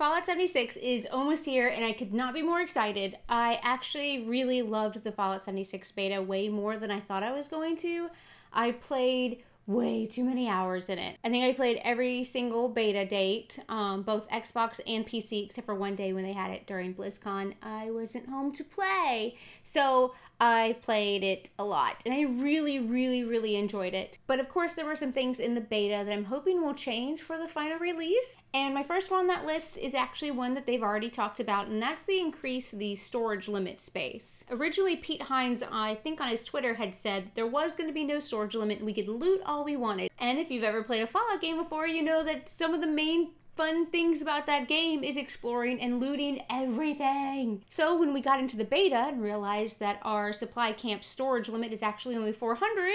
Fallout 76 is almost here and I could not be more excited. I actually really loved the Fallout 76 beta way more than I thought I was going to. I played way too many hours in it. I think I played every single beta date, both Xbox and PC, except for one day when they had it during BlizzCon. I wasn't home to play, so I played it a lot, and I really enjoyed it. But of course, there were some things in the beta that I'm hoping will change for the final release, and my first one on that list is actually one that they've already talked about, and that's the increase the storage limit space. Originally, Pete Hines, I think on his Twitter, had said there was going to be no storage limit and we could loot all we wanted. And if you've ever played a Fallout game before, you know that some of the main fun things about that game is exploring and looting everything. So when we got into the beta and realized that our supply camp storage limit is actually only 400,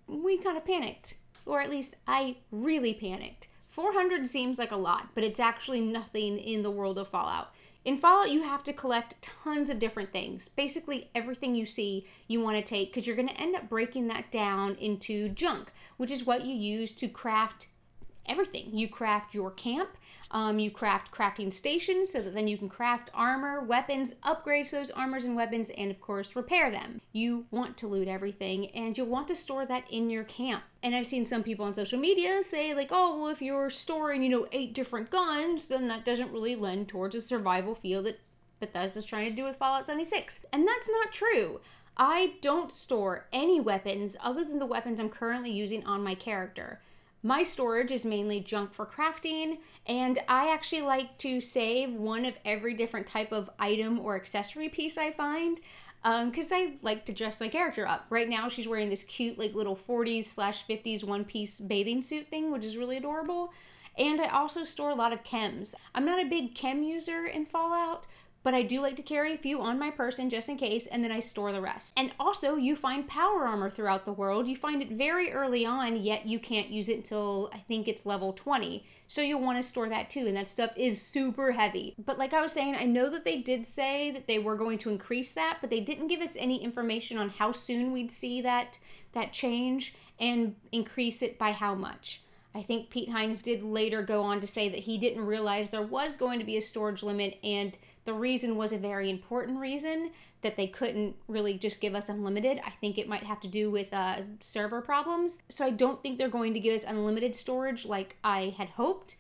we kind of panicked. Or at least I really panicked. 400 seems like a lot, but it's actually nothing in the world of Fallout. In Fallout, you have to collect tons of different things. Basically, everything you see, you want to take, because you're going to end up breaking that down into junk, which is what you use to craft everything. You craft your camp, you craft crafting stations so that then you can craft armor, weapons, upgrade those armors and weapons, and of course repair them. You want to loot everything and you'll want to store that in your camp. And I've seen some people on social media say like, oh, well, if you're storing, 8 different guns, then that doesn't really lend towards a survival feel that Bethesda's trying to do with Fallout 76. And that's not true. I don't store any weapons other than the weapons I'm currently using on my character. My storage is mainly junk for crafting, and I actually like to save one of every different type of item or accessory piece I find, because I like to dress my character up. Right now, she's wearing this cute, little 40s/50s one-piece bathing suit thing, which is really adorable. And I also store a lot of chems. I'm not a big chem user in Fallout, but I do like to carry a few on my person just in case, and then I store the rest. And also, you find power armor throughout the world. You find it very early on, yet you can't use it until I think it's level 20. So you'll want to store that too, and that stuff is super heavy. But like I was saying, I know that they did say that they were going to increase that, but they didn't give us any information on how soon we'd see that change and increase it by how much. I think Pete Hines did later go on to say that he didn't realize there was going to be a storage limit, and the reason was a very important reason, that they couldn't really just give us unlimited. I think it might have to do with server problems. So I don't think they're going to give us unlimited storage like I had hoped,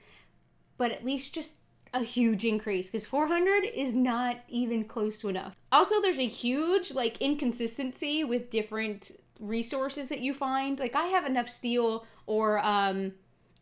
but at least just a huge increase, because 400 is not even close to enough. Also, there's a huge inconsistency with different resources that you find. I have enough steel or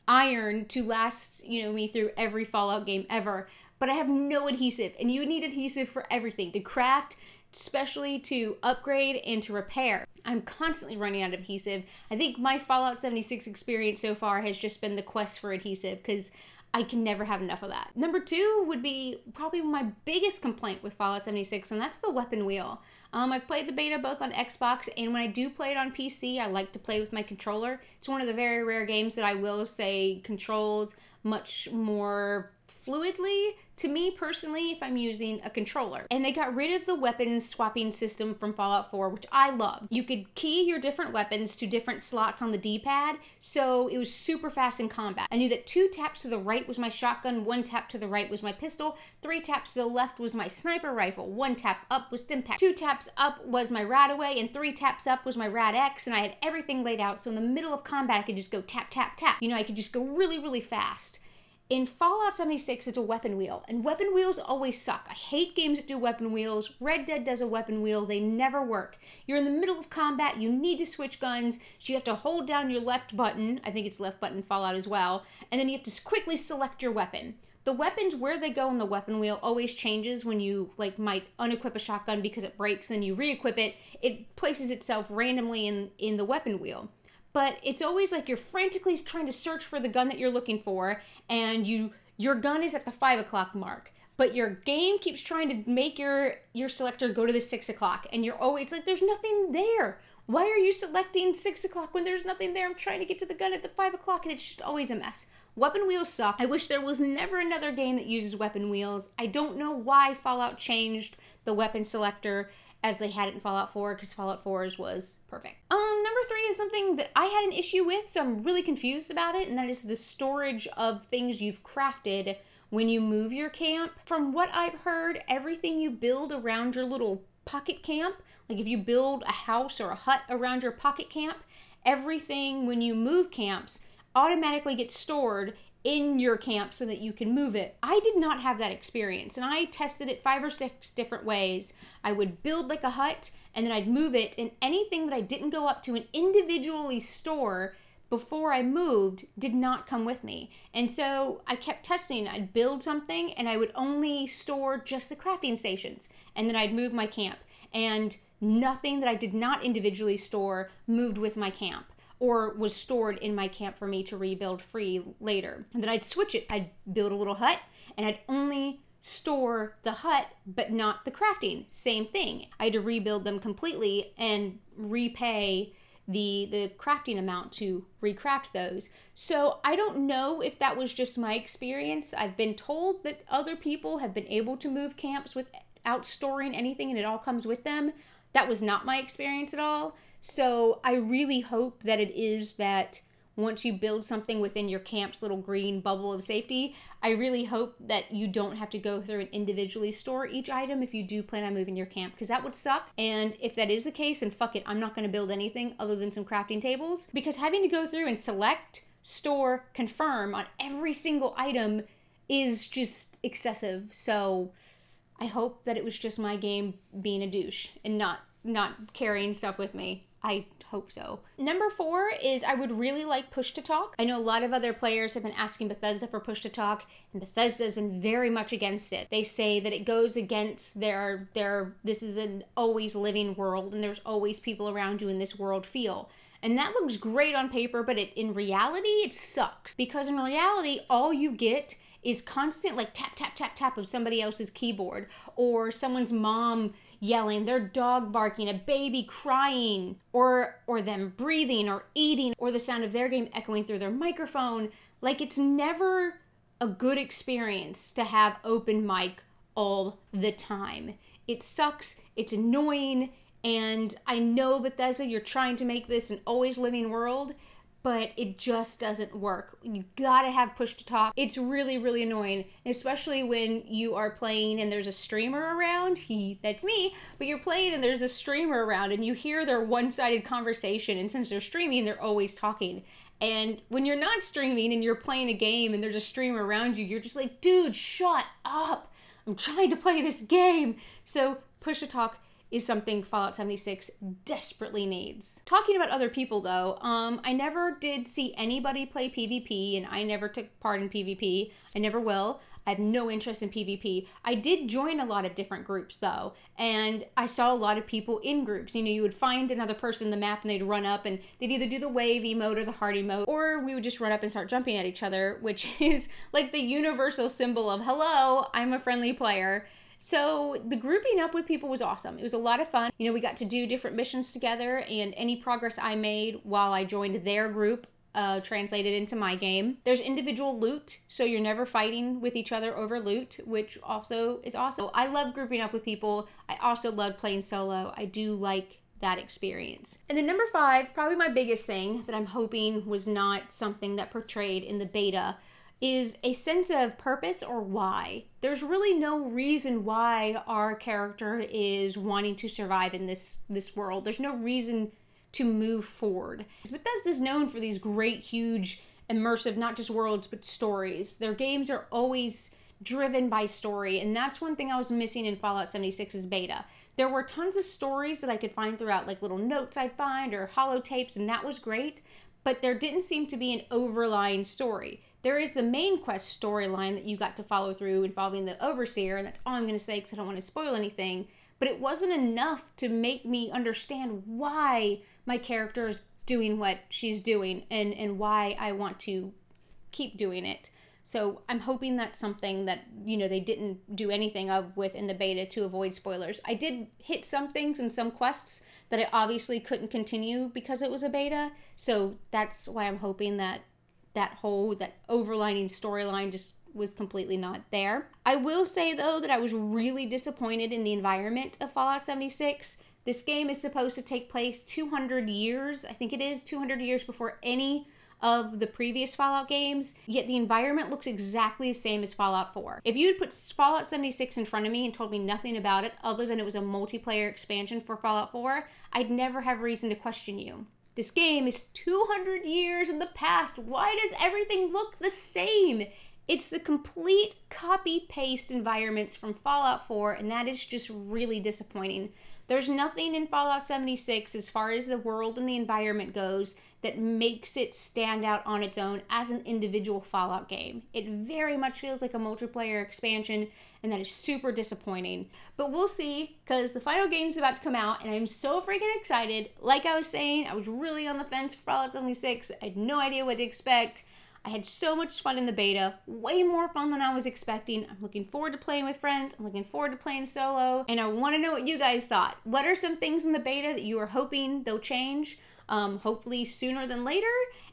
iron to last me through every Fallout game ever, but I have no adhesive, and you need adhesive for everything, to craft, especially to upgrade and to repair. I'm constantly running out of adhesive. I think my Fallout 76 experience so far has just been the quest for adhesive, because I can never have enough of that. Number 2 would be probably my biggest complaint with Fallout 76, and that's the weapon wheel. I've played the beta both on Xbox, and when I do play it on PC, I like to play with my controller. It's one of the very rare games that I will say controls much more fluidly to me personally if I'm using a controller. And they got rid of the weapons swapping system from Fallout 4, which I love. You could key your different weapons to different slots on the D-pad, so it was super fast in combat. I knew that 2 taps to the right was my shotgun, 1 tap to the right was my pistol, 3 taps to the left was my sniper rifle, 1 tap up was Stimpak, 2 taps up was my Radaway, and 3 taps up was my Rad-X, and I had everything laid out, so in the middle of combat I could just go tap, tap, tap. I could just go really fast. In Fallout 76, it's a weapon wheel, and weapon wheels always suck. I hate games that do weapon wheels. Red Dead does a weapon wheel. They never work. You're in the middle of combat. You need to switch guns, so you have to hold down your left button. I think it's left button Fallout as well, and then you have to quickly select your weapon. The weapons, where they go in the weapon wheel, always changes when you might unequip a shotgun because it breaks, then you re-equip it. It places itself randomly in the weapon wheel. But it's always you're frantically trying to search for the gun that you're looking for, and your gun is at the 5 o'clock mark. But your game keeps trying to make your selector go to the 6 o'clock, and you're always there's nothing there. Why are you selecting 6 o'clock when there's nothing there? I'm trying to get to the gun at the 5 o'clock, and it's just always a mess. Weapon wheels suck. I wish there was never another game that uses weapon wheels. I don't know why Fallout changed the weapon selector as they had it in Fallout 4, because Fallout 4's was perfect. Number 3 is something that I had an issue with, so I'm really confused about it, and that is the storage of things you've crafted when you move your camp. From what I've heard, everything you build around your little pocket camp, like if you build a house or a hut around your pocket camp, everything when you move camps automatically gets stored in your camp so that you can move it. I did not have that experience, and I tested it 5 or 6 different ways. I would build like a hut, and then I'd move it, and anything that I didn't go up to and individually store before I moved did not come with me. And so I kept testing. I'd build something, and I would only store just the crafting stations, and then I'd move my camp. And nothing that I did not individually store moved with my camp, or was stored in my camp for me to rebuild free later. And then I'd switch it. I'd build a little hut, and I'd only store the hut, but not the crafting. Same thing. I had to rebuild them completely and repay the crafting amount to recraft those. So I don't know if that was just my experience. I've been told that other people have been able to move camps without storing anything and it all comes with them. That was not my experience at all. So I really hope that it is that once you build something within your camp's little green bubble of safety, I really hope that you don't have to go through and individually store each item if you do plan on moving your camp, because that would suck. And if that is the case, then fuck it, I'm not going to build anything other than some crafting tables, because having to go through and select, store, confirm on every single item is just excessive. So I hope that it was just my game being a douche and not carrying stuff with me. I hope so. Number 4 is I would really like push to talk. I know a lot of other players have been asking Bethesda for push to talk, and Bethesda has been very much against it. They say that it goes against their this is an always living world, and there's always people around you in this world feel. And that looks great on paper, but in reality, it sucks. Because in reality, all you get is constant like tap, tap, tap, tap of somebody else's keyboard, or someone's mom yelling, their dog barking, a baby crying, or them breathing or eating, or the sound of their game echoing through their microphone. Like, it's never a good experience to have open mic all the time. It sucks, it's annoying, and I know, Bethesda, you're trying to make this an always living world, but it just doesn't work. You gotta have push to talk. It's really, really annoying, especially when you are playing and there's a streamer around. That's me, but you're playing and there's a streamer around and you hear their one-sided conversation, and since they're streaming, they're always talking. And when you're not streaming and you're playing a game and there's a streamer around you, you're just like, dude, shut up. I'm trying to play this game. So push to talk is something Fallout 76 desperately needs. Talking about other people though, I never did see anybody play PvP, and I never took part in PvP. I never will. I have no interest in PvP. I did join a lot of different groups though, and I saw a lot of people in groups. You know, you would find another person in the map and they'd run up and they'd either do the wave emote or the heart emote, or we would just run up and start jumping at each other, which is like the universal symbol of, hello, I'm a friendly player. So the grouping up with people was awesome. It was a lot of fun. You know, we got to do different missions together, and any progress I made while I joined their group translated into my game. There's individual loot, so you're never fighting with each other over loot, which also is awesome. I love grouping up with people. I also love playing solo. I do like that experience. And then number 5, probably my biggest thing that I'm hoping was not something that portrayed in the beta, is a sense of purpose or why. There's really no reason why our character is wanting to survive in this world. There's no reason to move forward. Bethesda's known for these great, huge, immersive, not just worlds, but stories. Their games are always driven by story, and that's one thing I was missing in Fallout 76's beta. There were tons of stories that I could find throughout, like little notes I'd find or holotapes, and that was great, but there didn't seem to be an overlying story. There is the main quest storyline that you got to follow through involving the Overseer, and that's all I'm going to say because I don't want to spoil anything, but it wasn't enough to make me understand why my character is doing what she's doing and why I want to keep doing it. So I'm hoping that's something that, you know, they didn't do anything of with in the beta to avoid spoilers. I did hit some things in some quests that I obviously couldn't continue because it was a beta, so that's why I'm hoping that that overlining storyline just was completely not there. I will say though that I was really disappointed in the environment of Fallout 76. This game is supposed to take place 200 years, I think it is 200 years before any of the previous Fallout games, yet the environment looks exactly the same as Fallout 4. If you had put Fallout 76 in front of me and told me nothing about it other than it was a multiplayer expansion for Fallout 4, I'd never have reason to question you. This game is 200 years in the past. Why does everything look the same? It's the complete copy-paste environments from Fallout 4, and that is just really disappointing. There's nothing in Fallout 76 as far as the world and the environment goes that makes it stand out on its own as an individual Fallout game. It very much feels like a multiplayer expansion, and that is super disappointing. But we'll see, because the final game is about to come out, and I'm so freaking excited. Like I was saying, I was really on the fence for Fallout 76. I had no idea what to expect. I had so much fun in the beta, way more fun than I was expecting. I'm looking forward to playing with friends. I'm looking forward to playing solo, and I want to know what you guys thought. What are some things in the beta that you are hoping they'll change, hopefully sooner than later?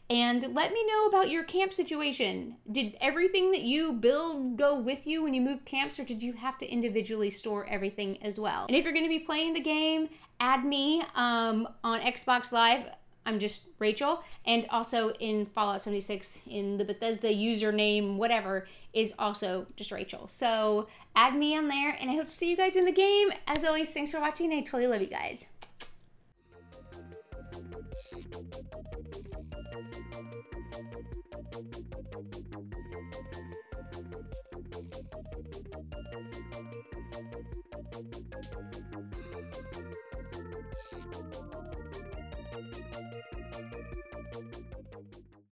And let me know about your camp situation. Did everything that you build go with you when you moved camps, or did you have to individually store everything as well? And if you're going to be playing the game, add me on Xbox Live. I'm just Rachel, and also in Fallout 76, in the Bethesda username, whatever, is also just Rachel. So add me on there, and I hope to see you guys in the game. As always, thanks for watching. I totally love you guys.